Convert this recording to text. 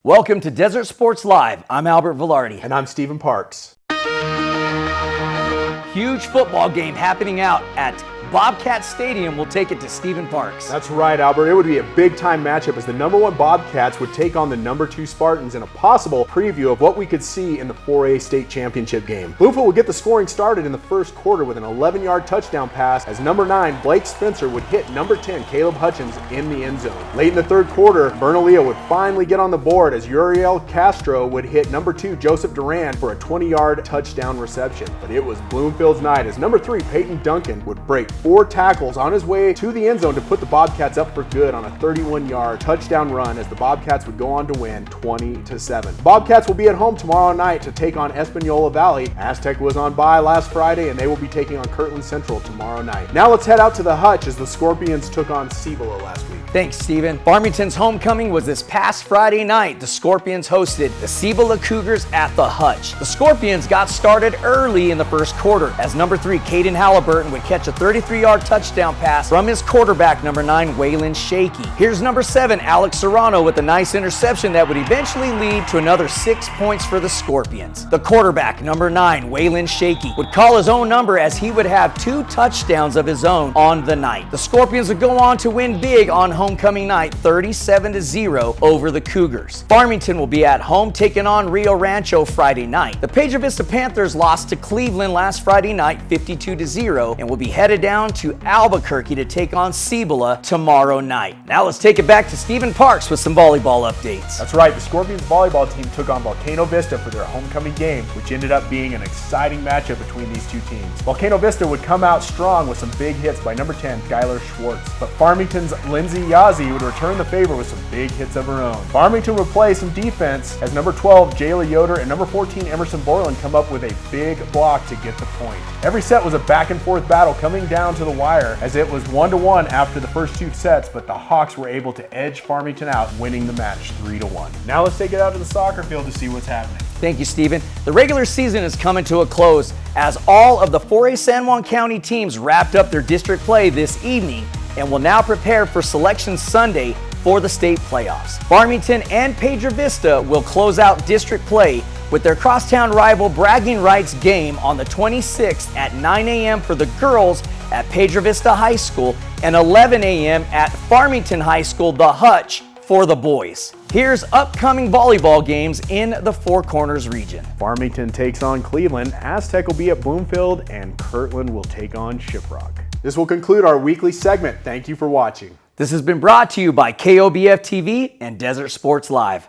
Welcome to Desert Sports Live. I'm Albert Velarde. And I'm Stephen Parks. Huge football game happening out at Bobcat Stadium. We'll take it to Stephen Parks. That's right, Albert. It would be a big-time matchup as the number 1 Bobcats would take on the number 2 Spartans in a possible preview of what we could see in the 4A state championship game. Bloomfield would get the scoring started in the first quarter with an 11-yard touchdown pass as number 9 Blake Spencer would hit number 10 Caleb Hutchins in the end zone. Late in the third quarter, Bernalillo would finally get on the board as Uriel Castro would hit number 2 Joseph Duran for a 20-yard touchdown reception. But it was Bloomfield's night as number 3 Peyton Duncan would break 4 tackles on his way to the end zone to put the Bobcats up for good on a 31-yard touchdown run as the Bobcats would go on to win 20-7. The Bobcats will be at home tomorrow night to take on Espanola Valley. Aztec was on bye last Friday and they will be taking on Kirtland Central tomorrow night. Now let's head out to the Hutch as the Scorpions took on Cibola last week. Thanks, Stephen. Farmington's homecoming was this past Friday night. The Scorpions hosted the Cibola Cougars at the Hutch. The Scorpions got started early in the first quarter as number 3 Caden Halliburton would catch a 33-yard touchdown pass from his quarterback, number 9 Waylon Shaky. Here's number 7 Alex Serrano with a nice interception that would eventually lead to another 6 points for the Scorpions. The quarterback, number 9 Waylon Shaky, would call his own number as he would have 2 touchdowns of his own on the night. The Scorpions would go on to win big on homecoming night 37-0 over the Cougars. Farmington will be at home taking on Rio Rancho Friday night. The Pedro Vista Panthers lost to Cleveland last Friday night 52-0 and will be headed down to Albuquerque to take on Cibola tomorrow night. Now let's take it back to Stephen Parks with some volleyball updates. That's right, the Scorpions volleyball team took on Volcano Vista for their homecoming game, which ended up being an exciting matchup between these two teams. Volcano Vista would come out strong with some big hits by number 10 Skylar Schwartz, but Farmington's Lindsay Yazzie would return the favor with some big hits of her own. Farmington would play some defense as number 12 Jayla Yoder and number 14 Emerson Borland come up with a big block to get the point. Every set was a back and forth battle coming down to the wire as it was 1-1 after the first 2 sets, but the Hawks were able to edge Farmington out, winning the match 3-1. Now let's take it out to the soccer field to see what's happening. Thank you, Stephen. The regular season is coming to a close as all of the 4A San Juan County teams wrapped up their district play this evening and will now prepare for Selection Sunday for the state playoffs. Farmington and Pedro Vista will close out district play with their crosstown rival bragging rights game on the 26th at 9 a.m. for the girls at Pedro Vista High School and 11 a.m. at Farmington High School, the Hutch, for the boys. Here's upcoming volleyball games in the Four Corners region. Farmington takes on Cleveland, Aztec will be at Bloomfield, and Kirtland will take on Shiprock. This will conclude our weekly segment. Thank you for watching. This has been brought to you by KOBF TV and Desert Sports Live.